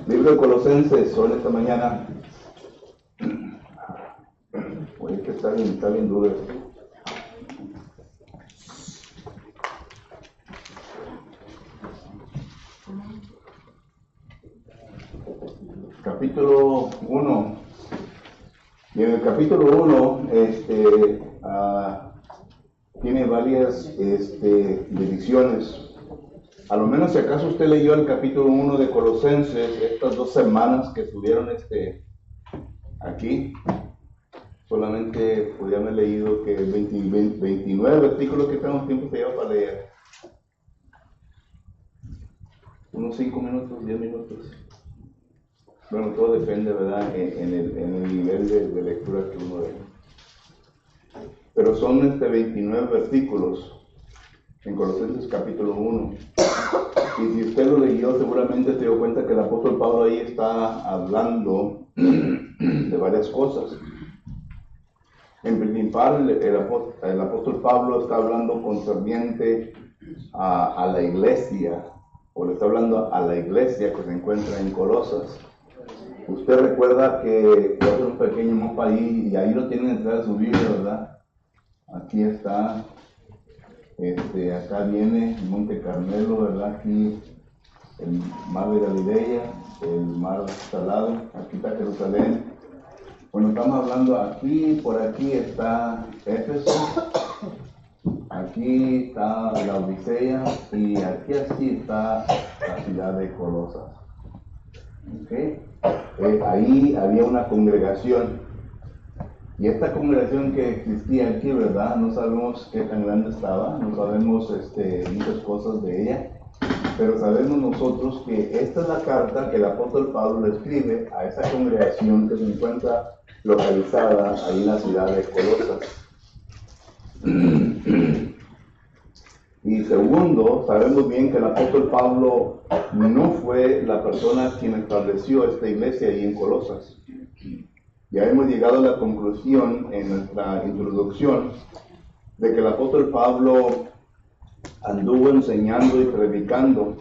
Libro de Colosenses, hoy esta mañana. Oye, que está bien duro esto. Capítulo 1. Y en el capítulo 1 tiene varias divisiones. A lo menos si acaso usted leyó el capítulo 1 de Colosenses, estas 2 semanas que estuvieron aquí, solamente podía haber leído que 29 versículos. ¿Qué tanto tiempo se lleva para leer? Unos 5 minutos, 10 minutos. Bueno, todo depende, ¿verdad?, en el nivel de lectura que uno dé. Pero son 29 versículos en Colosenses capítulo 1. Y si usted lo leyó, seguramente se dio cuenta que el apóstol Pablo ahí está hablando de varias cosas. En principal, el apóstol Pablo está hablando concerniente a la iglesia, o le está hablando a la iglesia que se encuentra en Colosas. Usted recuerda que voy a hacer un pequeño mapa ahí, y ahí lo tienen detrás de su Biblia, ¿verdad? Aquí está, acá viene Monte Carmelo, ¿verdad? Aquí el mar de Galilea, el mar Salado, aquí está Jerusalén. Bueno, estamos hablando aquí, por aquí está Éfeso, aquí está la Odisea, y aquí así está la ciudad de Colosas. ¿Okay? Ahí había una congregación, y esta congregación que existía aquí, ¿verdad? No sabemos qué tan grande estaba, no sabemos muchas cosas de ella, pero sabemos nosotros que esta es la carta que el apóstol Pablo le escribe a esa congregación que se encuentra localizada ahí en la ciudad de Colosas. Y segundo, sabemos bien que el apóstol Pablo no fue la persona quien estableció esta iglesia ahí en Colosas. Ya hemos llegado a la conclusión en nuestra introducción de que el apóstol Pablo anduvo enseñando y predicando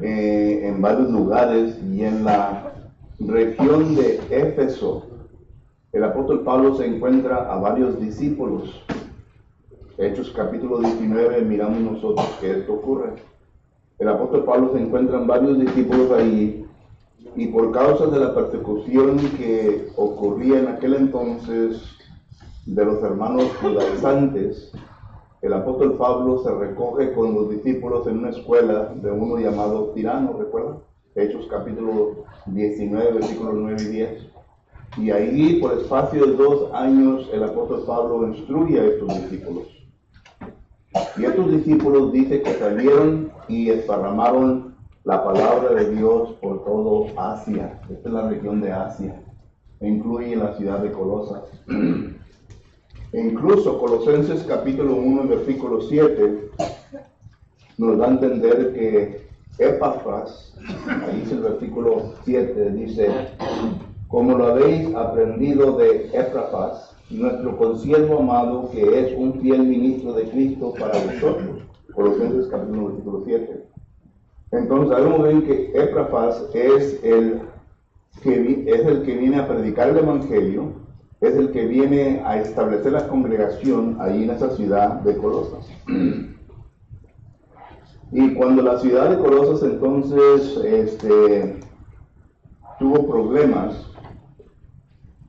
en varios lugares, y en la región de Éfeso el apóstol Pablo se encuentra a varios discípulos. Hechos capítulo 19 miramos nosotros que esto ocurre. El apóstol Pablo se encuentra en varios discípulos ahí, y por causa de la persecución que ocurría en aquel entonces de los hermanos judaizantes, el apóstol Pablo se recoge con los discípulos en una escuela de uno llamado Tirano, ¿recuerdan? Hechos capítulo 19, versículos 9 y 10. Y ahí, por espacio de 2 años, el apóstol Pablo instruye a estos discípulos. Y estos discípulos dice que salieron y esparramaron la palabra de Dios por todo Asia. Esta es la región de Asia. Incluye la ciudad de Colosas. E incluso Colosenses capítulo 1, versículo 7, nos da a entender que Epafras, ahí es el versículo 7, dice: como lo habéis aprendido de Epafras, nuestro consiervo amado, que es un fiel ministro de Cristo para vosotros. Colosenses capítulo 1, versículo 7. Entonces sabemos bien que Epafras es el que viene a predicar el evangelio, es el que viene a establecer la congregación ahí en esa ciudad de Colosas. Y cuando la ciudad de Colosas entonces tuvo problemas,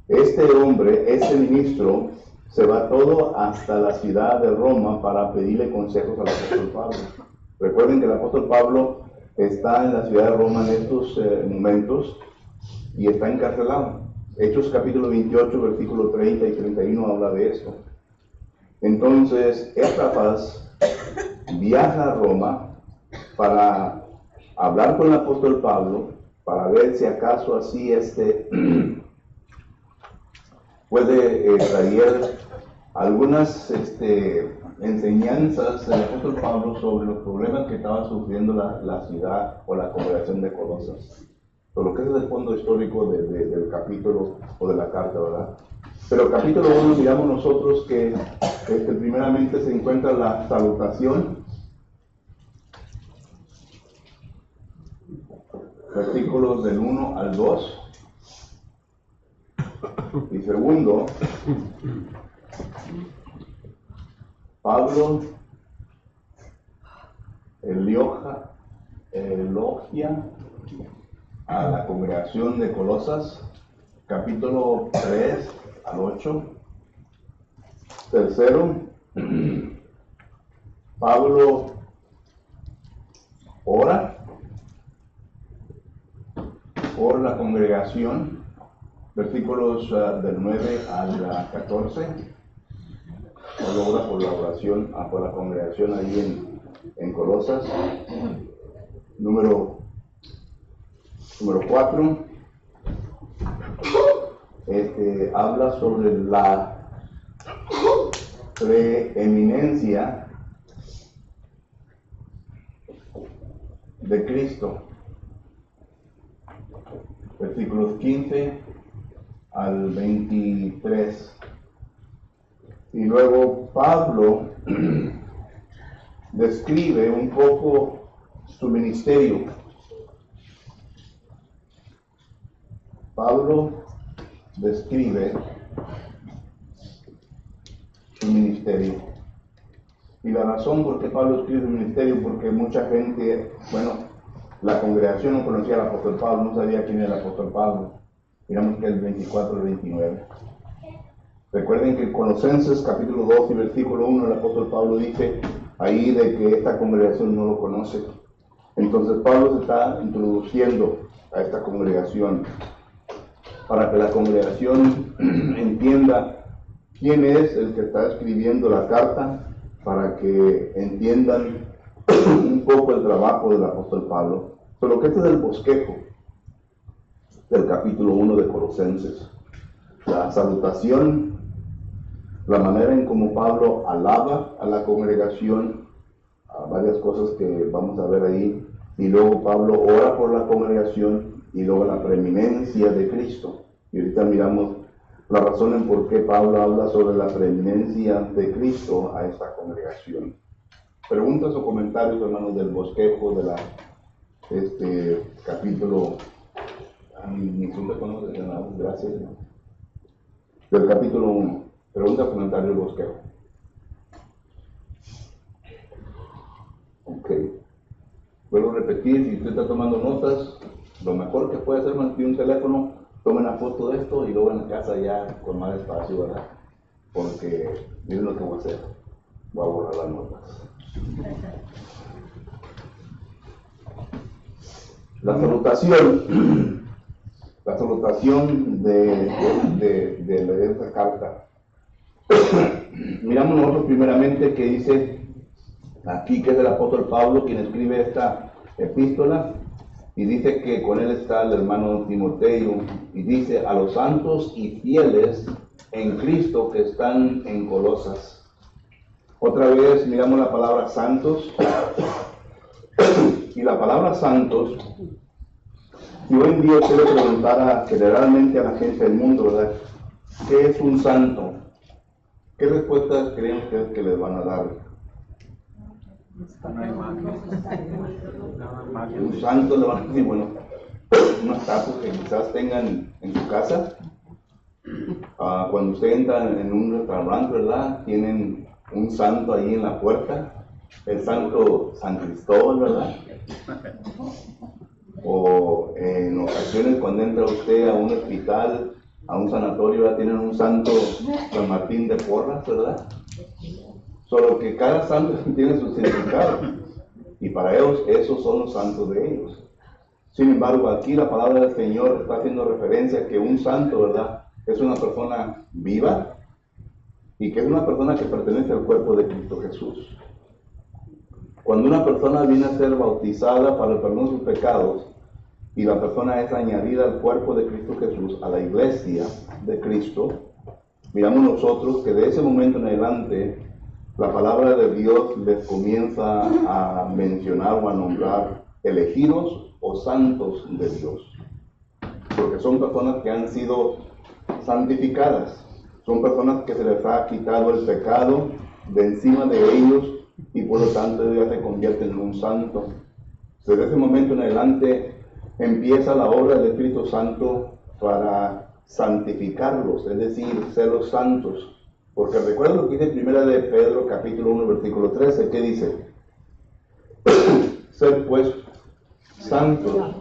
este hombre, este ministro, se va todo hasta la ciudad de Roma para pedirle consejos al apóstol Pablo. Recuerden que el apóstol Pablo está en la ciudad de Roma en estos momentos y está encarcelado. Hechos capítulo 28, versículo 30 y 31 habla de esto. Entonces, Epafras viaja a Roma para hablar con el apóstol Pablo, para ver si acaso así puede traer algunas enseñanzas del apóstol Pablo sobre los problemas que estaba sufriendo la ciudad o la congregación de Colosas. Lo que es el fondo histórico del capítulo o de la carta, ¿verdad? Pero capítulo 1 miramos nosotros que primeramente se encuentra la salutación. versículos del 1 al 2. Y segundo, Pablo elogia a la congregación de Colosas, capítulo 3 al 8. Tercero, Pablo ora por la congregación, versículos del 9 al 14. Pablo ora por la oración, por la congregación ahí en Colosas. Número 4, habla sobre la preeminencia de Cristo, versículos 15 al 23. Y luego Pablo describe un poco su ministerio. Pablo describe su ministerio. Y la razón por qué Pablo escribe su ministerio, porque mucha gente, la congregación no conocía al apóstol Pablo, no sabía quién era el apóstol Pablo. Miramos que es el 24 al 29. Recuerden que en Colosenses capítulo 2 y versículo 1 el apóstol Pablo dice ahí de que esta congregación no lo conoce. Entonces Pablo se está introduciendo a esta congregación para que la congregación entienda quién es el que está escribiendo la carta, para que entiendan un poco el trabajo del apóstol Pablo. Pero que este es el bosquejo del capítulo 1 de Colosenses. La salutación, la manera en cómo Pablo alaba a la congregación, varias cosas que vamos a ver ahí, y luego Pablo ora por la congregación, y luego la preeminencia de Cristo. Y ahorita miramos la razón en por qué Pablo habla sobre la preeminencia de Cristo a esta congregación. Preguntas o comentarios, hermanos, del bosquejo de capítulo. Gracias. Del capítulo 1. Pregunta o comentario del bosquejo. Ok. Vuelvo a repetir, si usted está tomando notas, lo mejor que puede hacer es mantener un teléfono, tome una foto de esto y luego en la casa ya con más espacio, ¿verdad? Porque miren lo que voy a hacer. Voy a borrar las notas. La salutación de leer esa carta. Miramos nosotros primeramente que dice aquí que es el apóstol Pablo quien escribe esta epístola, y dice que con él está el hermano Timoteo, y dice a los santos y fieles en Cristo que están en Colosas. Otra vez miramos la palabra santos, y la palabra santos, si hoy en día usted le preguntara generalmente a la gente del mundo, ¿verdad?, ¿qué es un santo? ¿Qué respuestas creen ustedes que les van a dar? Un santo le van a decir, bueno, unos tacos que quizás tengan en su casa. Cuando usted entra en un restaurante, ¿verdad?, tienen un santo ahí en la puerta, el santo San Cristóbal, ¿verdad? O en ocasiones cuando entra usted a un hospital, a un sanatorio, ¿verdad?, tienen un santo San Martín de Porras, ¿verdad? Solo que cada santo tiene su significado, y para ellos esos son los santos de ellos. Sin embargo, aquí la palabra del Señor está haciendo referencia a que un santo, ¿verdad?, es una persona viva, y que es una persona que pertenece al cuerpo de Cristo Jesús. Cuando una persona viene a ser bautizada para el perdón de sus pecados, y la persona es añadida al cuerpo de Cristo Jesús, a la iglesia de Cristo, miramos nosotros que de ese momento en adelante, la palabra de Dios les comienza a mencionar o a nombrar elegidos o santos de Dios. Porque son personas que han sido santificadas, son personas que se les ha quitado el pecado de encima de ellos, y por lo tanto ya se convierten en un santo. Desde ese momento en adelante, empieza la obra del Espíritu Santo para santificarlos, es decir, ser los santos. Porque recuerda lo que dice Primera de Pedro, capítulo 1, versículo 13, que dice: ser pues santos,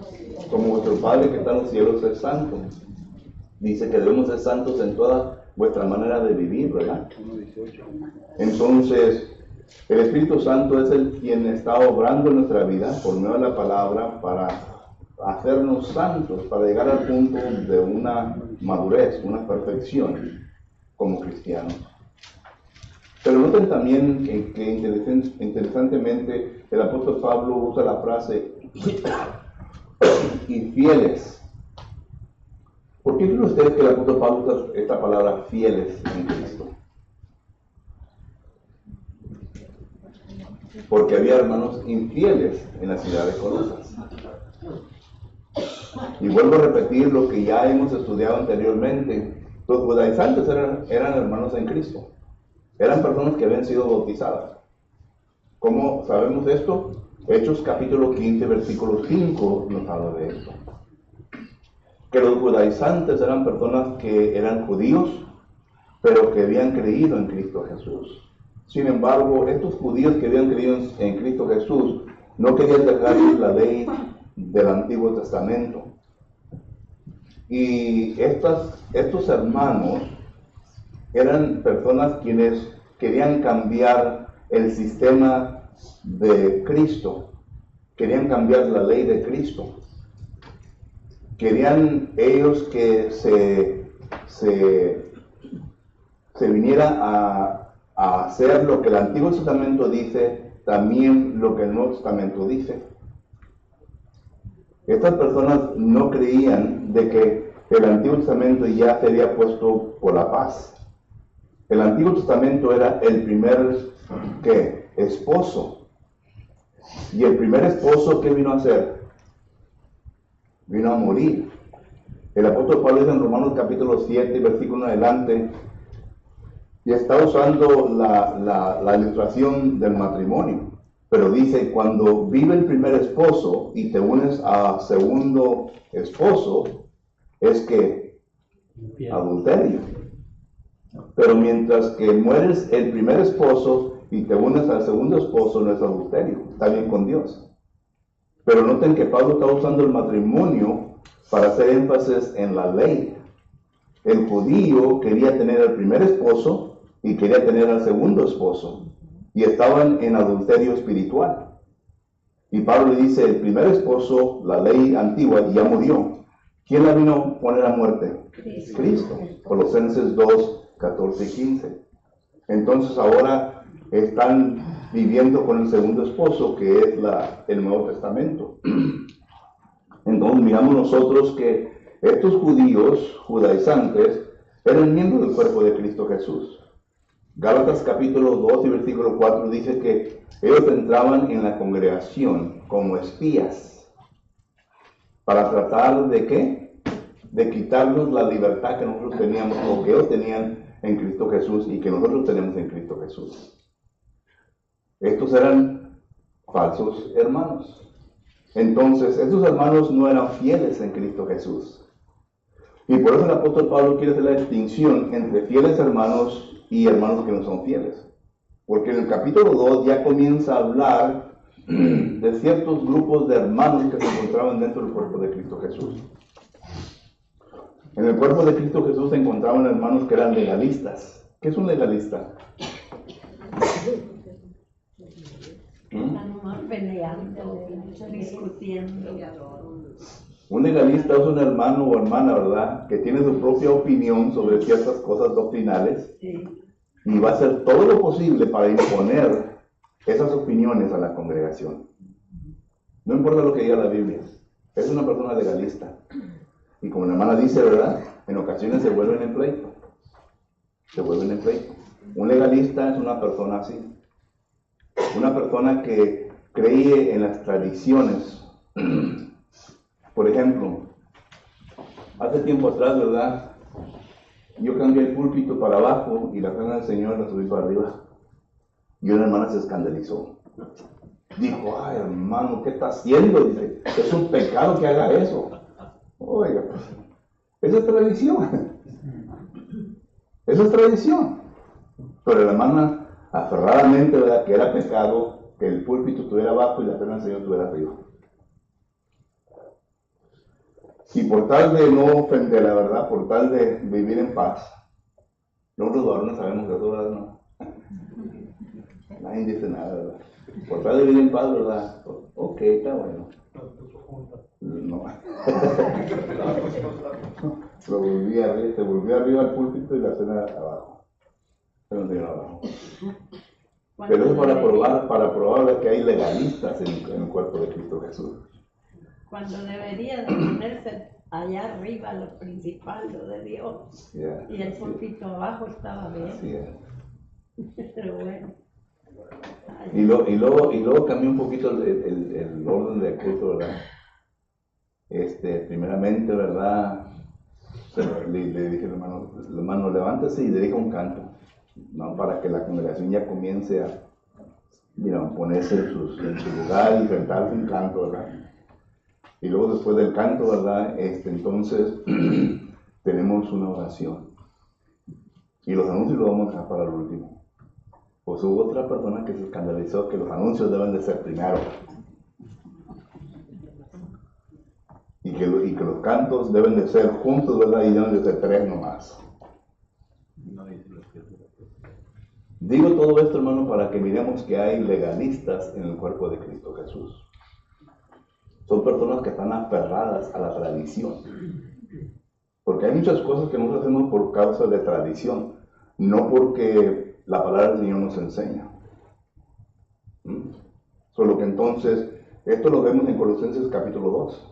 como vuestro Padre que está en los cielos es santo. Dice que debemos ser santos en toda vuestra manera de vivir, ¿verdad? Entonces, el Espíritu Santo es el quien está obrando en nuestra vida por medio de la palabra para hacernos santos, para llegar al punto de una madurez, una perfección como cristianos. Pero noten también que interesantemente el apóstol Pablo usa la frase y fieles. ¿Por qué creen ustedes que el apóstol Pablo usa esta palabra fieles en Cristo? Porque había hermanos infieles en la ciudad de Colosas. Y vuelvo a repetir lo que ya hemos estudiado anteriormente. Los judaizantes eran hermanos en Cristo. Eran personas que habían sido bautizadas. ¿Cómo sabemos esto? Hechos capítulo 15, versículo 5 nos habla de esto. Que los judaizantes eran personas que eran judíos, pero que habían creído en Cristo Jesús. Sin embargo, estos judíos que habían creído en Cristo Jesús no querían dejar la ley del Antiguo Testamento. Y estos hermanos eran personas quienes querían cambiar el sistema de Cristo, querían cambiar la ley de Cristo. Querían ellos que se viniera a hacer lo que el Antiguo Testamento dice, también lo que el Nuevo Testamento dice. Estas personas no creían de que el Antiguo Testamento ya se había puesto por la paz. El Antiguo Testamento era el primer esposo. Y el primer esposo, ¿qué vino a hacer? Vino a morir. El apóstol Pablo dice en Romanos capítulo 7, versículo 1 adelante, y está usando la ilustración del matrimonio. Pero dice, cuando vive el primer esposo y te unes a segundo esposo, es que adulterio. Pero mientras que mueres el primer esposo y te unes al segundo esposo, no es adulterio, está bien con Dios. Pero noten que Pablo está usando el matrimonio para hacer énfasis en la ley. El judío quería tener al primer esposo y quería tener al segundo esposo, y estaban en adulterio espiritual. Y Pablo le dice, el primer esposo, la ley antigua, ya murió. ¿Quién la vino a poner a muerte? Cristo. Colosenses 2, 14 y 15. Entonces ahora están viviendo con el segundo esposo, que es el Nuevo Testamento. Entonces miramos nosotros que estos judíos, judaizantes, eran miembros del cuerpo de Cristo Jesús. Gálatas capítulo 2 y versículo 4 dice que ellos entraban en la congregación como espías para tratar de ¿qué? De quitarnos la libertad que nosotros teníamos o que ellos tenían en Cristo Jesús y que nosotros tenemos en Cristo Jesús. Estos eran falsos hermanos. Entonces, estos hermanos no eran fieles en Cristo Jesús. Y por eso el apóstol Pablo quiere hacer la distinción entre fieles hermanos y hermanos que no son fieles. Porque en el capítulo 2 ya comienza a hablar de ciertos grupos de hermanos que se encontraban dentro del cuerpo de Cristo Jesús. En el cuerpo de Cristo Jesús se encontraban hermanos que eran legalistas. ¿Qué es un legalista? Peleando, discutiendo. Un legalista es un hermano o hermana, ¿verdad?, que tiene su propia opinión sobre ciertas cosas doctrinales, sí, y va a hacer todo lo posible para imponer esas opiniones a la congregación. No importa lo que diga la Biblia, es una persona legalista. Y como la hermana dice, ¿verdad?, en ocasiones se vuelven en pleito. Se vuelven en pleito. Un legalista es una persona así. Una persona que cree en las tradiciones. Por ejemplo, hace tiempo atrás, ¿verdad?, yo cambié el púlpito para abajo y la cena del Señor la subí para arriba. Y una hermana se escandalizó. dijo, ay hermano, ¿qué está haciendo? Dice, es un pecado que haga eso. Oiga, pues, esa es tradición. Esa es tradición. Pero la hermana aferradamente, ¿verdad?, que era pecado que el púlpito estuviera abajo y la cena del Señor estuviera arriba. Y por tal de no ofender, la verdad, por tal de vivir en paz, nosotros varones sabemos de eso, ¿verdad? No. Nadie dice nada, ¿verdad? Por tal de vivir en paz, ¿verdad? Ok, está bueno. No. Se volvió arriba al púlpito y la cena abajo. Abajo. Pero eso para probar que hay legalistas en el cuerpo de Cristo Jesús. Cuando debería de ponerse allá arriba lo principal, lo de Dios. Yeah, y el púlpito abajo estaba bien. Pero bueno. Y luego cambió un poquito el orden del culto, ¿verdad? Primeramente, ¿verdad? Le dije al hermano, levántese y dedica un canto, ¿no? Para que la congregación ya comience a ponerse en su lugar y cantar un canto, ¿verdad? Y luego después del canto, ¿verdad? Entonces tenemos una oración. Y los anuncios los vamos a dejar para el último. Pues hubo otra persona que se escandalizó que los anuncios deben de ser primero. Y que los cantos deben de ser juntos, ¿verdad? Y deben de ser 3 nomás. Digo todo esto, hermano, para que miremos que hay legalistas en el cuerpo de Cristo Jesús. Son personas que están aferradas a la tradición. Porque hay muchas cosas que nosotros hacemos por causa de tradición, no porque la palabra del Señor nos enseña. Solo que entonces, esto lo vemos en Colosenses capítulo 2.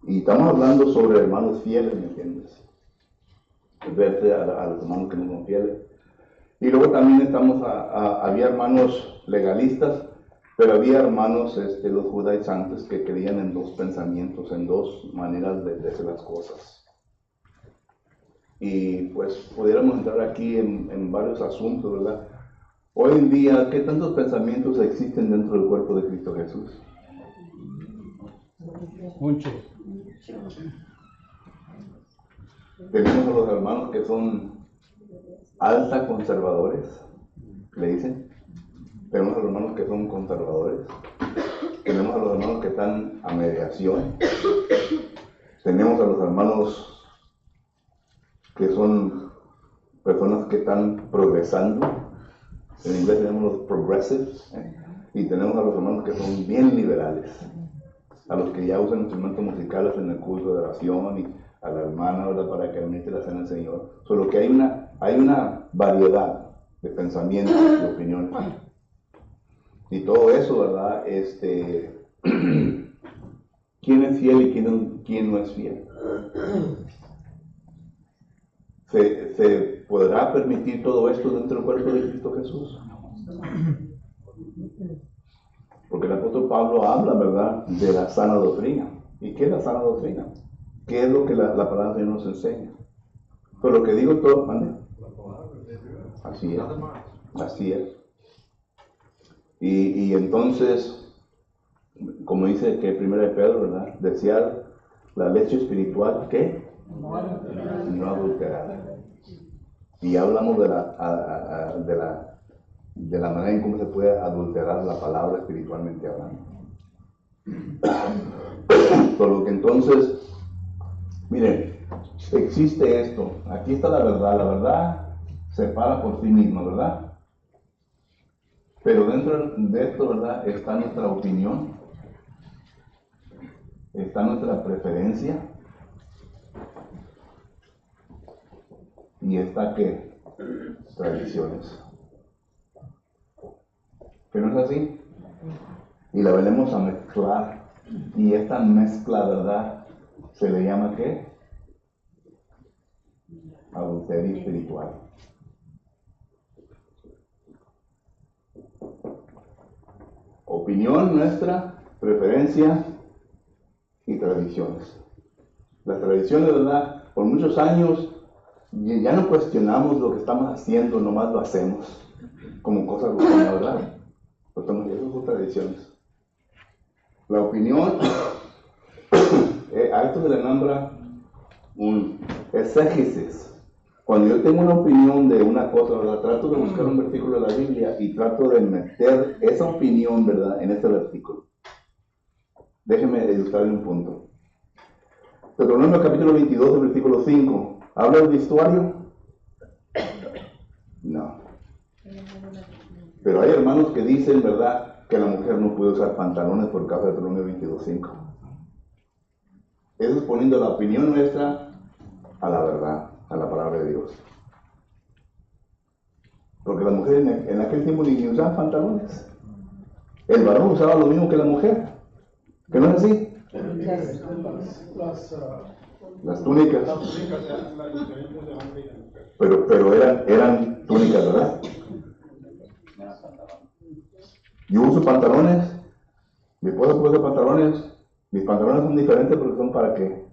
Y estamos hablando sobre hermanos fieles, ¿me entiendes? Verse a los hermanos que no son fieles. Y luego también había hermanos legalistas, pero había hermanos, los judaizantes, que creían en 2 pensamientos, en 2 maneras de hacer las cosas. Y pues pudiéramos entrar aquí en varios asuntos, ¿verdad? Hoy en día, ¿qué tantos pensamientos existen dentro del cuerpo de Cristo Jesús? Mucho. Tenemos a los hermanos que son alta conservadores, le dicen. Tenemos a los hermanos que son conservadores. Tenemos a los hermanos que están a mediación. Tenemos a los hermanos que son personas que están progresando. En inglés tenemos los progressives. Y tenemos a los hermanos que son bien liberales. A los que ya usan instrumentos musicales en el culto de oración y a la hermana, ¿verdad?, para que administre la cena del Señor. Solo que hay una variedad de pensamientos, de opiniones. Y todo eso, ¿verdad? ¿Quién es fiel y quién no es fiel? ¿Se podrá permitir todo esto dentro del cuerpo de Cristo Jesús? Porque el apóstol Pablo habla, ¿verdad?, de la sana doctrina. ¿Y qué es la sana doctrina? ¿Qué es lo que la palabra de Dios nos enseña? Pero lo que digo todo, ¿vale? Así es. Así es. Y entonces, como dice que primera de Pedro, ¿verdad?, desear la leche espiritual, ¿qué? No adulterada. Y hablamos de la manera en cómo se puede adulterar la palabra espiritualmente hablando. Por lo que entonces, miren, existe esto. Aquí está la verdad se para por sí misma, ¿verdad? Pero dentro de esto, ¿verdad?, está nuestra opinión, está nuestra preferencia, y está, ¿qué? Tradiciones. ¿Que no es así? Y la venimos a mezclar, y esta mezcla, ¿verdad?, se le llama, ¿qué? Adulterio espiritual. Opinión nuestra, preferencia y tradiciones. Las tradiciones, ¿verdad?, por muchos años ya no cuestionamos lo que estamos haciendo, nomás lo hacemos como cosas buenas, ¿verdad? Pues estamos, eso es otra tradiciones. La opinión, a esto se le nombra un exégesis. Cuando yo tengo una opinión de una cosa, ¿verdad? Trato de buscar un versículo de la Biblia y trato de meter esa opinión, ¿verdad?, en ese versículo. Déjenme ilustrarle un punto. Deuteronomio capítulo 22, versículo 5. ¿Habla del vestuario? No. Pero hay hermanos que dicen, ¿verdad?, que la mujer no puede usar pantalones por causa de Deuteronomio 22, 5. Eso es poniendo la opinión nuestra a la verdad, a la palabra de Dios. Porque las mujeres en aquel tiempo ni usaban pantalones. El varón usaba lo mismo que la mujer. ¿Que no es así? Las túnicas. Pero eran túnicas, ¿verdad? Yo uso pantalones. Mi esposa puede usar pantalones. Mis pantalones son diferentes porque son para qué.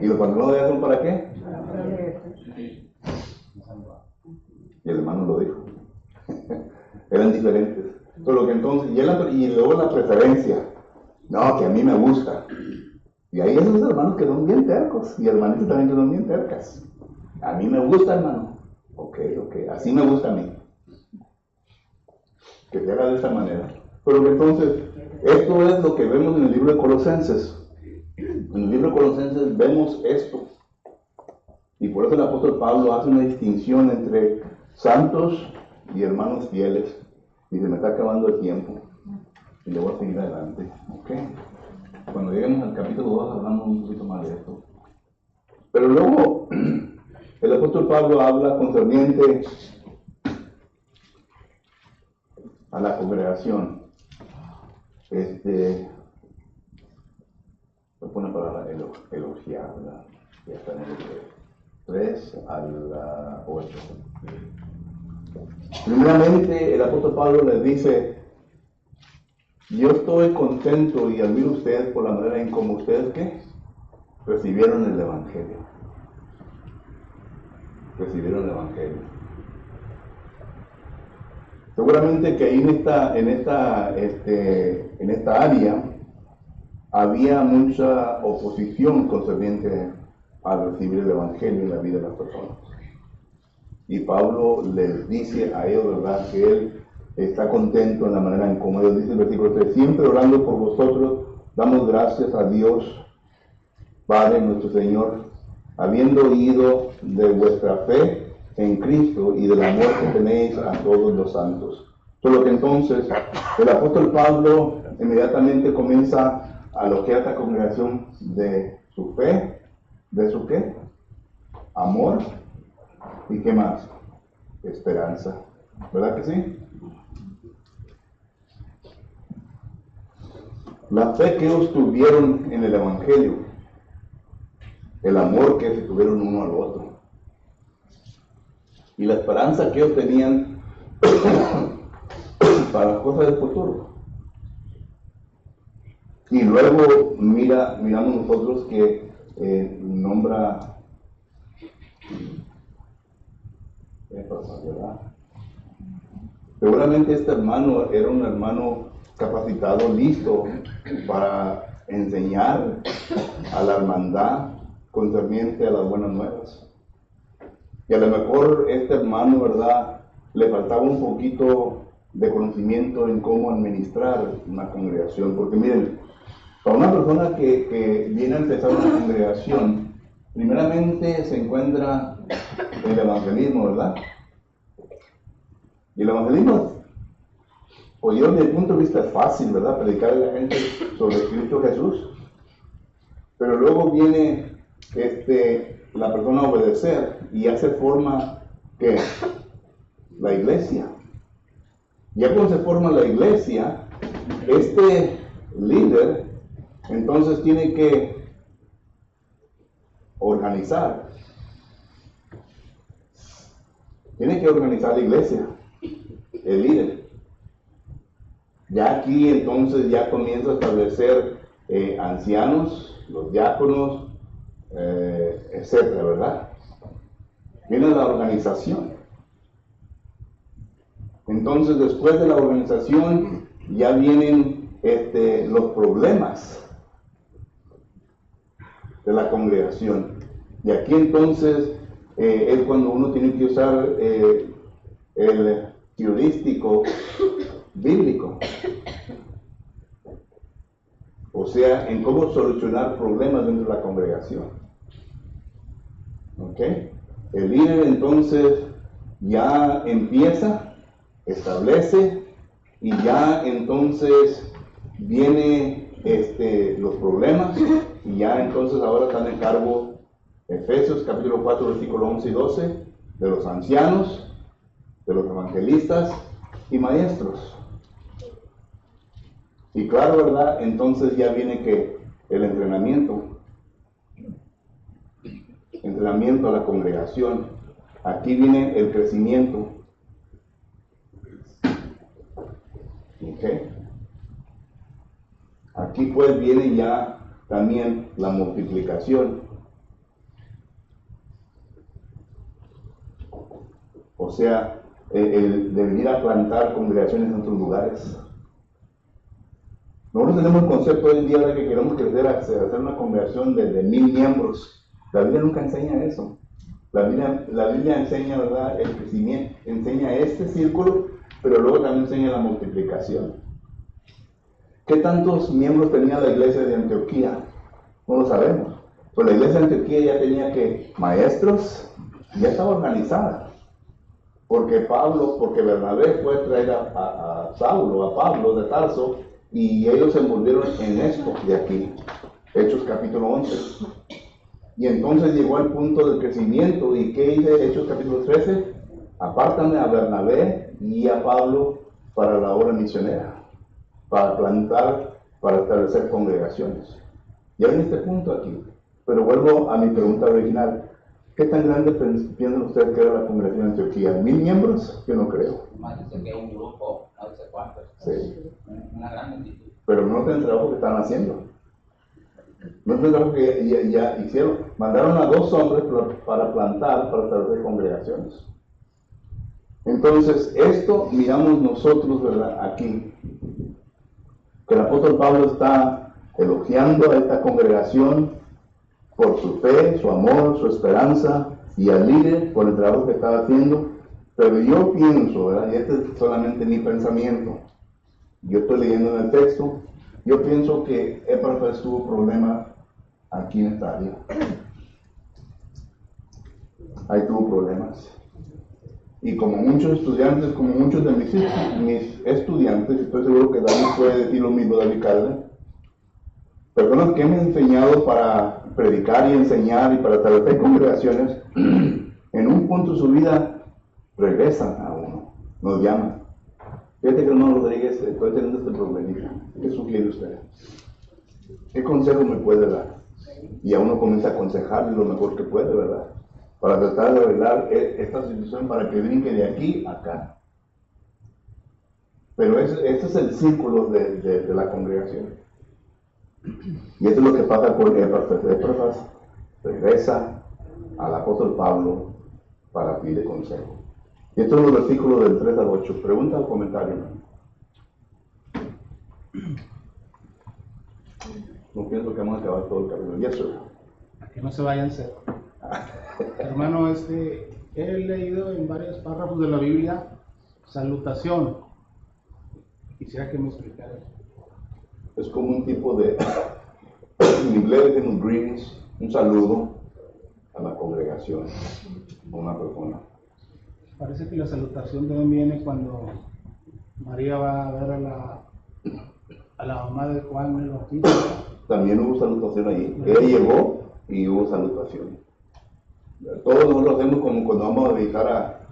¿Y los pantalones de ella son para qué? Y el hermano lo dijo. Eran diferentes. Solo que entonces, y luego la preferencia. No, que a mí me gusta. Y hay esos hermanos que son bien tercos. Y hermanitas también que son bien tercas. A mí me gusta, hermano. Ok. Así me gusta a mí. Que te haga de esta manera. Pero entonces, esto es lo que vemos en el libro de Colosenses. En el libro de Colosenses vemos esto. Y por eso el apóstol Pablo hace una distinción entre santos y hermanos fieles. Y se me está acabando el tiempo. Y le voy a seguir adelante. ¿Ok? Cuando lleguemos al capítulo 2 hablamos un poquito más de esto. Pero luego el apóstol Pablo habla concerniente a la congregación. Voy a poner palabra elogiar, ¿verdad? Ya está en el 3 al 8. Primeramente, el apóstol Pablo les dice: yo estoy contento y admiro a ustedes por la manera en cómo ustedes, ¿qué?, recibieron el Evangelio. Recibieron el Evangelio. Seguramente que ahí en esta área había mucha oposición concerniente al recibir el Evangelio en la vida de las personas. Y Pablo les dice a ellos, ¿verdad?, que él está contento en la manera en cómo ellos dicen, el versículo 3, siempre orando por vosotros, damos gracias a Dios, Padre nuestro Señor, habiendo oído de vuestra fe en Cristo y del amor que tenéis a todos los santos. Por lo que entonces el apóstol Pablo inmediatamente comienza a elogiar a esta congregación de su fe, de su ¿qué? Amor, y ¿qué más? Esperanza. ¿Verdad que sí? La fe que ellos tuvieron en el Evangelio, el amor que se tuvieron uno al otro, y la esperanza que ellos tenían para las cosas del futuro. Y luego miramos nosotros que nombra, ¿verdad? Seguramente este hermano era un hermano capacitado, listo para enseñar a la hermandad concerniente a las buenas nuevas. Y a lo mejor este hermano, ¿verdad?, le faltaba un poquito de conocimiento en cómo administrar una congregación. Porque miren, para una persona que viene a empezar una congregación, primeramente se encuentra el evangelismo, ¿verdad? Y el evangelismo, pues yo desde el punto de vista es fácil, ¿verdad?, predicarle a la gente sobre Cristo Jesús. Pero luego viene la persona a obedecer y hace forma que la iglesia. Ya cuando se forma la iglesia, este líder entonces tiene que organizar. Tiene que organizar la iglesia, el líder. Ya aquí entonces ya comienza a establecer ancianos, los diáconos, etcétera, ¿verdad? Viene la organización. Entonces, después de la organización, ya vienen los problemas de la congregación. Y aquí entonces es cuando uno tiene que usar el heurístico bíblico. O sea, en cómo solucionar problemas dentro de la congregación. ¿Ok? El líder entonces ya empieza, establece, y ya entonces viene los problemas, y ya entonces ahora están en cargo Efesios capítulo 4 versículo 11 y 12 de los ancianos, de los evangelistas y maestros. Y claro, ¿verdad? Entonces ya viene que el entrenamiento a la congregación. Aquí viene el crecimiento. ¿Ok? Aquí pues viene ya también la multiplicación. O sea, el de venir a plantar congregaciones en otros lugares. Nosotros tenemos el concepto hoy en día de que queremos crecer a hacer una congregación de 1000 miembros. La Biblia nunca enseña eso. La Biblia enseña, ¿verdad?, el crecimiento, enseña este círculo, pero luego también enseña la multiplicación. ¿Qué tantos miembros tenía la iglesia de Antioquía? No lo sabemos. Pero la iglesia de Antioquía ya tenía que maestros, ya estaba organizada. Porque Bernabé fue a traer a Saulo, a Pablo de Tarso, y ellos se envolvieron en esto de aquí, Hechos capítulo 11. Y entonces llegó al punto del crecimiento. ¿Y qué dice Hechos capítulo 13? Apártame a Bernabé y a Pablo para la obra misionera, para plantar, para establecer congregaciones. Ya en este punto aquí. Pero vuelvo a mi pregunta original. ¿Qué tan grande piensan ustedes que era la congregación de Antioquía? ¿1000 miembros? Yo no creo. Más dice que un grupo, no sé cuántos. Sí. Una gran multitud. Pero no el trabajo que están haciendo. No es el trabajo que ya hicieron. Mandaron a 2 hombres para plantar, para establecer congregaciones. Entonces, esto miramos nosotros, ¿verdad? Aquí. Que el apóstol Pablo está elogiando a esta congregación por su fe, su amor, su esperanza, y al líder por el trabajo que estaba haciendo. Pero yo pienso, ¿verdad? Y este es solamente mi pensamiento. Yo estoy leyendo en el texto. Yo pienso que Epafras tuvo problemas aquí en esta área. Ahí tuvo problemas. Y como muchos estudiantes, como muchos de mis estudiantes, estoy seguro que David puede decir lo mismo, David Calder, personas que hemos enseñado para predicar y enseñar y para establecer congregaciones, en un punto de su vida regresan a uno, nos llaman. Fíjate que hermano Rodríguez, estoy teniendo este problemita. ¿Qué sugiere usted? ¿Qué consejo me puede dar? Y a uno comienza a aconsejarle lo mejor que puede, ¿verdad? Para tratar de arreglar esta situación para que brinque de aquí a acá. Pero este es el círculo de la congregación. Y esto es lo que pasa con Epafras. Epafras regresa al apóstol Pablo para pedir consejo. Y estos son los versículos del 3 al 8. Pregunta o comentario. No pienso que vamos a acabar todo el capítulo. Yes, sir. Que no se vayan cero. Hermano, he leído en varios párrafos de la Biblia salutación. Quisiera que me explicara eso. Es como un tipo de, en inglés decimos greetings, un saludo a la congregación, a una persona. Parece que la salutación también viene cuando María va a ver a la mamá de Juan el Bautista. También hubo salutación allí. Él llegó y hubo salutación. Todos nosotros lo hacemos como cuando vamos a visitar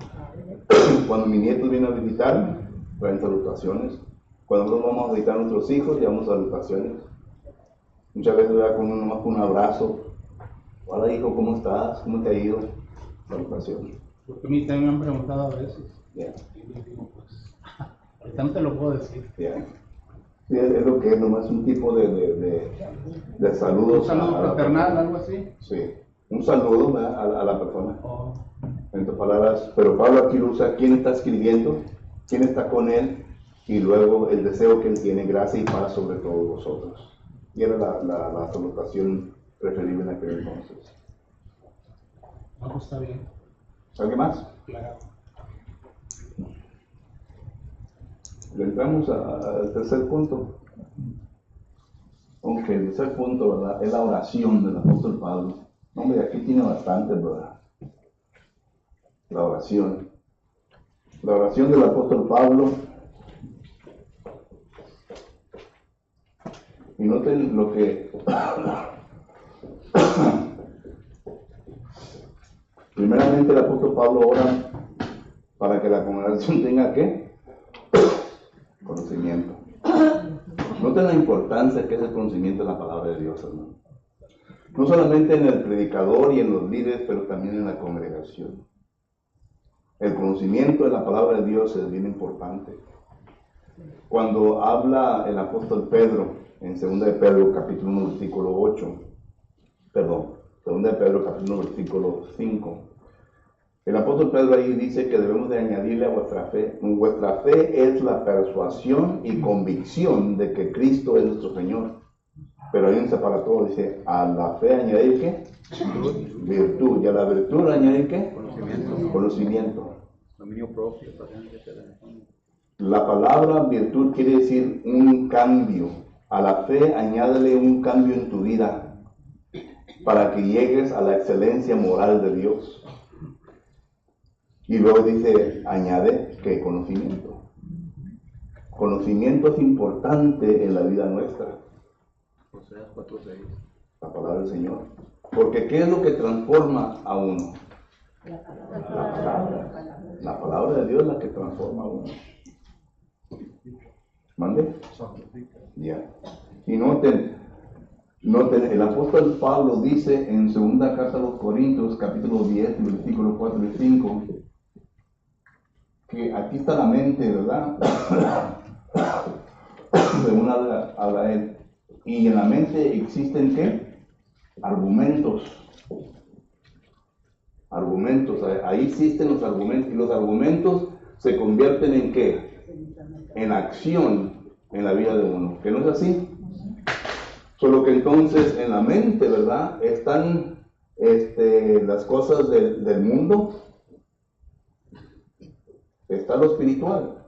cuando mis nietos vienen a visitarme, traen salutaciones. Cuando nosotros vamos a visitar a nuestros hijos, llevamos salutaciones. Muchas veces da con uno más un abrazo. Hola hijo, ¿cómo estás? ¿Cómo te ha ido? Salutaciones. Porque a mí también me han preguntado a veces. Yeah. Y yo digo, pues, ahorita no te lo puedo decir. Yeah. Sí, es lo que es nomás un tipo de saludo. Un saludo fraternal, algo así. Sí, un saludo a la persona. Oh. En tus palabras, pero Pablo aquí lo usa, ¿quién está escribiendo? ¿Quién está con él? y luego el deseo que Él tiene, gracia y paz sobre todos vosotros. Y era la salutación preferible en aquel entonces. Vamos, está bien. ¿Alguien más? Claro. Le entramos al tercer punto. Aunque el tercer punto, ¿verdad?, es la oración del apóstol Pablo. Hombre, aquí tiene bastante, ¿verdad? La oración. La oración del apóstol Pablo. Y noten lo que... Primeramente el apóstol Pablo ora para que la congregación tenga ¿qué? Conocimiento. Noten la importancia que es el conocimiento de la palabra de Dios, hermano. No solamente en el predicador y en los líderes, pero también en la congregación. El conocimiento de la palabra de Dios es bien importante. Cuando habla el apóstol Pedro, en 2 de Pedro, capítulo 1, versículo 8, perdón, 2 de Pedro, capítulo 1, versículo 5, el apóstol Pedro ahí dice que debemos de añadirle a vuestra fe. Vuestra fe es la persuasión y convicción de que Cristo es nuestro Señor. Pero hay un separatorio, dice, a la fe añadir ¿qué? Virtud. Y a la virtud añadir ¿qué? Conocimiento. Dominio propio. La palabra virtud quiere decir un cambio. A la fe añádele un cambio en tu vida para que llegues a la excelencia moral de Dios. Y luego dice, añade que conocimiento. Conocimiento es importante en la vida nuestra. Oseas 4:6. La palabra del Señor. Porque ¿qué es lo que transforma a uno? La palabra de Dios es la que transforma a uno. ¿Mande? Ya. Y noten, el apóstol Pablo dice en 2 carta a los Corintios, capítulo 10, versículos 4 y 5, que aquí está la mente, ¿verdad? Según habla él. Y en la mente existen ¿qué? Argumentos. Argumentos. Ahí existen los argumentos. Y los argumentos se convierten en ¿qué? En acción en la vida de uno. ¿Que no es así? Solo que entonces en la mente, ¿verdad?, están las cosas del mundo. Está lo espiritual.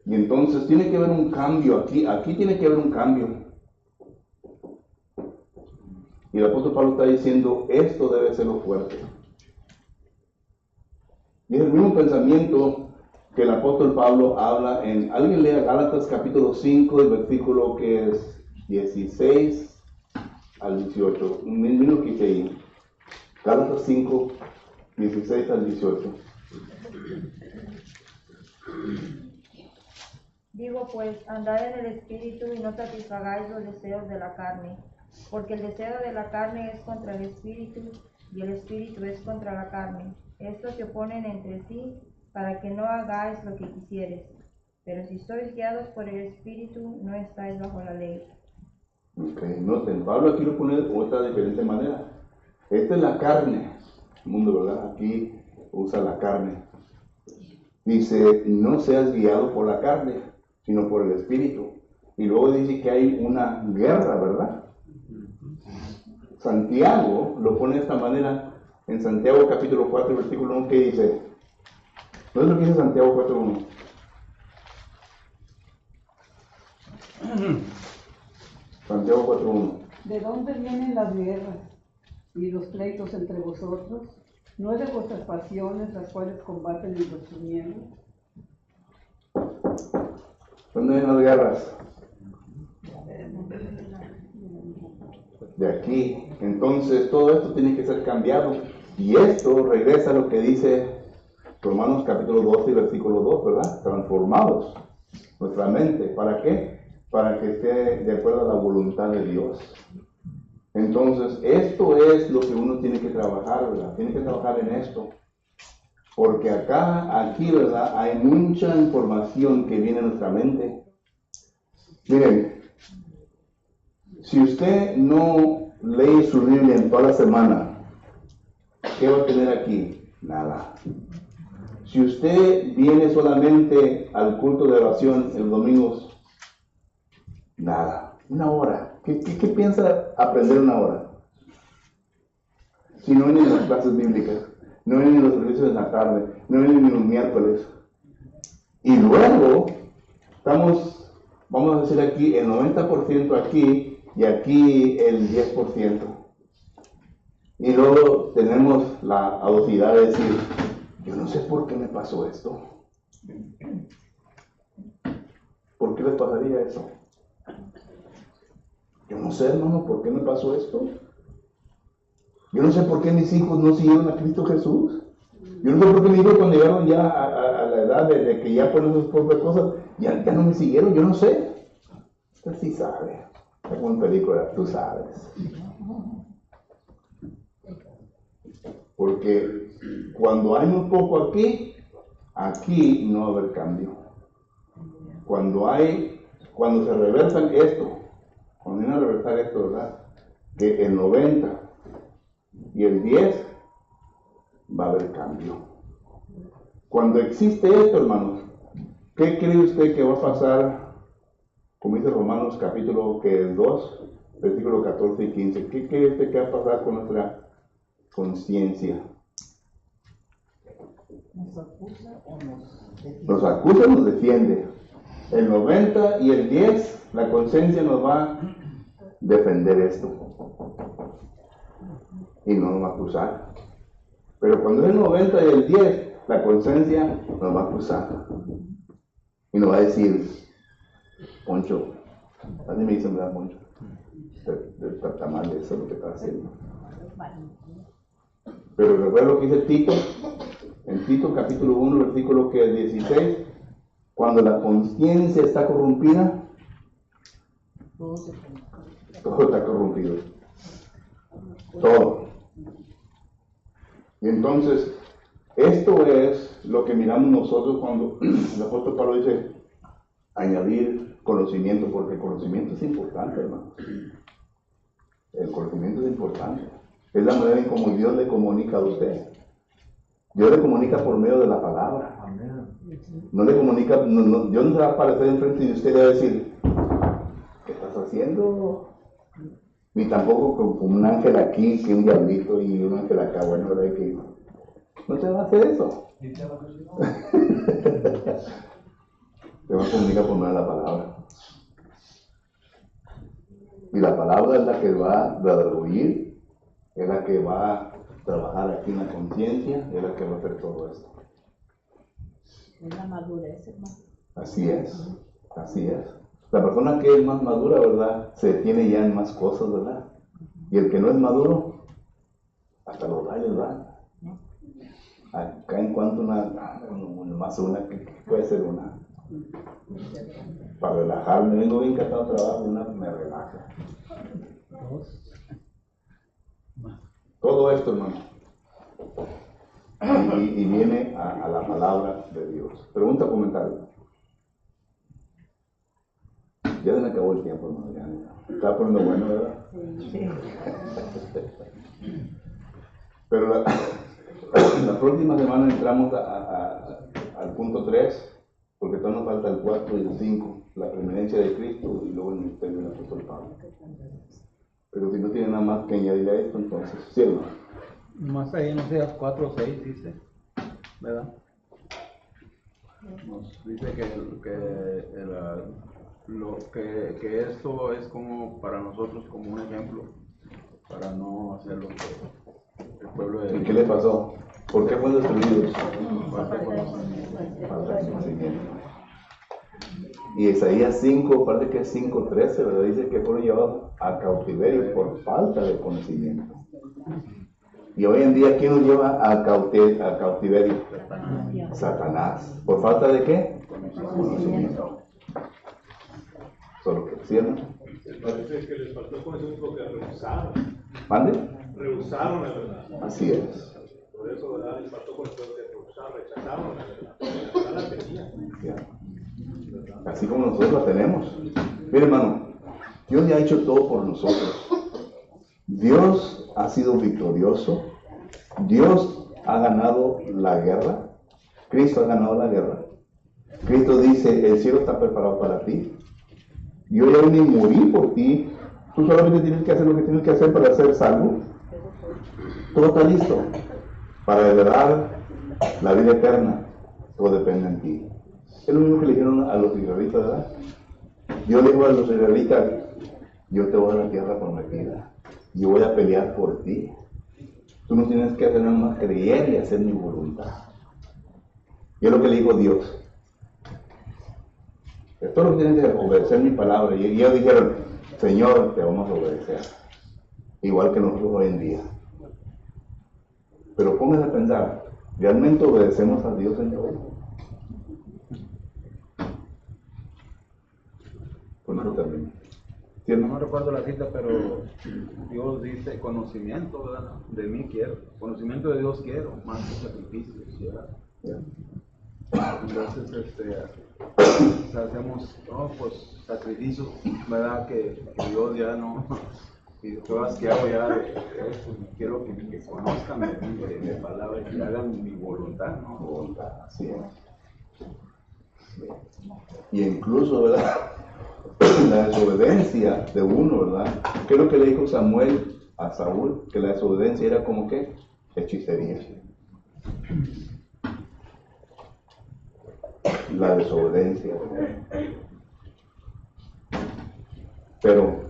Y entonces tiene que haber un cambio aquí tiene que haber un cambio. Y el apóstol Pablo está diciendo, esto debe ser lo fuerte. Y es el mismo pensamiento que el apóstol Pablo habla en, alguien lea Gálatas capítulo 5, el versículo que es 16 al 18. Un mismo que hice ahí. Gálatas 5, 16 al 18. Digo pues, andad en el Espíritu y no satisfagáis los deseos de la carne, porque el deseo de la carne es contra el Espíritu y el Espíritu es contra la carne. Estos se oponen entre sí para que no hagáis lo que quisieres. Pero si sois guiados por el Espíritu, no estáis bajo la ley. Ok, noten, Pablo aquí lo pone de otra diferente manera. Esta es la carne, el mundo, ¿verdad? Aquí usa la carne. Dice, no seas guiado por la carne, sino por el Espíritu. Y luego dice que hay una guerra, ¿verdad? Santiago lo pone de esta manera en Santiago capítulo 4, versículo 1, que dice, ¿no es lo que dice Santiago 4:1? Santiago 4:1. ¿De dónde vienen las guerras y los pleitos entre vosotros? ¿No es de vuestras pasiones las cuales combaten en vuestros miembros? ¿Dónde vienen las guerras? De aquí. Entonces todo esto tiene que ser cambiado. Y esto regresa a lo que dice Romanos capítulo 12 y versículo 2, ¿verdad? Transformados nuestra mente. ¿Para qué? Para que esté de acuerdo a la voluntad de Dios. Entonces, esto es lo que uno tiene que trabajar, ¿verdad? Tiene que trabajar en esto. Porque aquí, ¿verdad? Hay mucha información que viene a nuestra mente. Miren, si usted no lee su Biblia en toda la semana, ¿qué va a tener aquí? nada. Si usted viene solamente al culto de oración el domingo, nada. Una hora. ¿Qué piensa aprender una hora? Si no vienen las clases bíblicas, no vienen los servicios en la tarde, no vienen los miércoles. Y luego, vamos a decir aquí, el 90% aquí y aquí el 10%. Y luego tenemos la audacidad de decir, yo no sé por qué me pasó esto. ¿Por qué les pasaría eso? Yo no sé, hermano, por qué me pasó esto. Yo no sé por qué mis hijos no siguieron a Cristo Jesús. Yo no sé por qué mis hijos cuando llegaron ya a la edad de que ya ponen sus propias cosas, ya no me siguieron, yo no sé. Usted sí sabe. Es una película, tú sabes. Porque cuando hay muy poco aquí no va a haber cambio. Cuando se reversan esto, cuando viene a reversar esto, ¿verdad? Que el 90 y el 10 va a haber cambio. Cuando existe esto, hermanos, ¿qué cree usted que va a pasar? Como dice Romanos capítulo 2, versículo 14 y 15. ¿Qué cree usted que va a pasar con nuestra conciencia? ¿Nos acusa o nos defiende? Nos acusa o nos defiende. El 90 y el 10, la conciencia nos va a defender esto. Y no nos va a acusar. Pero cuando es el 90 y el 10, la conciencia nos va a acusar. Y nos va a decir, Poncho, así me dicen, ¿verdad, Poncho? Está mal eso es lo que está haciendo. Pero recuerda lo que dice Tito, en Tito capítulo 1, versículo 16, cuando la conciencia está corrompida, todo está corrompido. Todo. Y entonces, esto es lo que miramos nosotros cuando el apóstol Pablo dice añadir conocimiento, porque el conocimiento es importante, hermano. El conocimiento es importante. Es la manera en cómo Dios le comunica a usted. Dios le comunica por medio de la palabra. No le comunica, Dios no se va a aparecer enfrente de usted y le va a decir, ¿qué estás haciendo? Ni tampoco con un ángel aquí, que un diablito y un ángel acá, bueno, ¿verdad? Que no te va a hacer eso. Te va a comunicar por medio de la palabra. Y la palabra es la que va a redarguir, es la que va a trabajar aquí en la conciencia, es la que va a hacer todo esto. Es la madurez, hermano. Así es, así es. La persona que es más madura, ¿verdad? Se detiene ya en más cosas, ¿verdad? Y el que no es maduro, hasta los rayos va. Acá en cuanto más una, que puede ser una. Para relajarme, vengo bien cansado de trabajo, una me relaja. Todo esto, hermano. Y viene a la palabra de Dios. Pregunta, comentario. Ya se me acabó el tiempo, hermano. Ya estaba poniendo bueno, ¿verdad? Sí. Pero la próxima semana entramos al punto 3, porque todavía nos falta el 4 y el 5, la preeminencia de Cristo y luego el ministerio del apóstol Pablo. Pero si no tiene nada más que añadir a esto, entonces, ¿sí, hermano? Más ahí, no sé, 4 o 6 dice, ¿verdad? Nos dice que esto es como para nosotros como un ejemplo, para no hacer lo que el pueblo de... ¿Y qué le pasó? ¿Por qué fueron destruidos? Falta de conocimiento. Falta de conocimiento. Y Isaías 5, parece que es 5:13, ¿verdad? Dice que fueron llevados a cautiverio por falta de conocimiento. Y hoy en día, ¿quién nos lleva a cautiverio? Satanás. ¿Por falta de qué? Conocimiento. Solo que cierran. Parece que les faltó conocimiento porque rehusaron. ¿Mande? Rehusaron la verdad. Así es. Por eso, ¿verdad? Les faltó conocimiento porque rechazaron la verdad. La verdad la tenían. Ya. Así como nosotros la tenemos. Mire, hermano, Dios ya ha hecho todo por nosotros. Dios ha sido victorioso. Dios ha ganado la guerra. Cristo ha ganado la guerra. Cristo dice, el cielo está preparado para ti. Yo ya vine y morí por ti. Tú solamente tienes que hacer lo que tienes que hacer para ser salvo. Todo está listo para heredar la vida eterna. Todo depende de ti. Es lo mismo que le dijeron a los israelitas, ¿verdad? Dios le dijo a los israelitas, yo te voy a dar la tierra prometida. Yo voy a pelear por ti. Tú no tienes que hacer nada más creer y hacer mi voluntad. Y es lo que le dijo Dios. Esto es lo que tienes que obedecer mi palabra. Y ellos dijeron, Señor, te vamos a obedecer. Igual que nosotros hoy en día. Pero pónganse a pensar, ¿realmente obedecemos a Dios en todo? Con eso termino. No recuerdo la cita, pero Dios dice conocimiento, ¿verdad? De mí quiero, conocimiento de Dios quiero, más que sacrificios, ¿verdad? Entonces, hacemos, no, pues sacrificios, ¿verdad? Que Dios ya no, y todas que hago ya de eso, quiero que conozcan mi palabra y que hagan mi voluntad, ¿no? Voluntad, así es. Y incluso, ¿verdad? La desobediencia de uno, ¿verdad? ¿Qué es lo que le dijo Samuel a Saúl? Que la desobediencia era como que hechicería. La desobediencia. Pero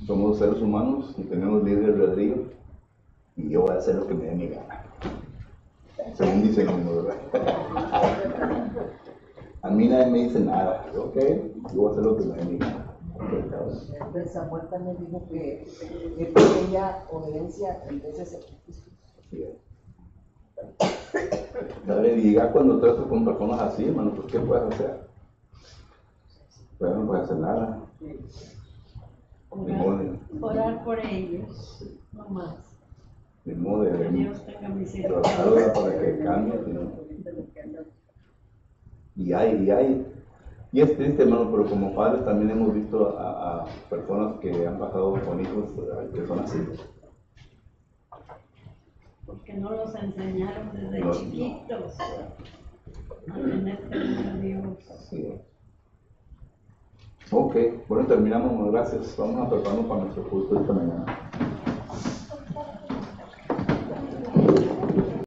somos seres humanos y tenemos libre albedrío y yo voy a hacer lo que me dé mi gana. Según dice el mundo, ¿verdad? A mí nadie me dice nada, ok, yo voy a hacer lo que me dé mi gana. Okay, Samuel también dijo que pequeña obediencia en vez de sacrificio. Sí. Y ya cuando tratas con personas así, hermano, pues ¿qué puedes hacer? Pues no puedes hacer nada. Orar por ellos, no más. Ni modo de Que Dios tenga misericordia para que cambie, ¿no? Y es triste, hermano, pero como padres también hemos visto a personas que han pasado con hijos que son así. Porque no los enseñaron desde chiquitos a tener temor a Dios. Así es. Ok, bueno, terminamos, gracias. Vamos a prepararnos para nuestro culto esta mañana.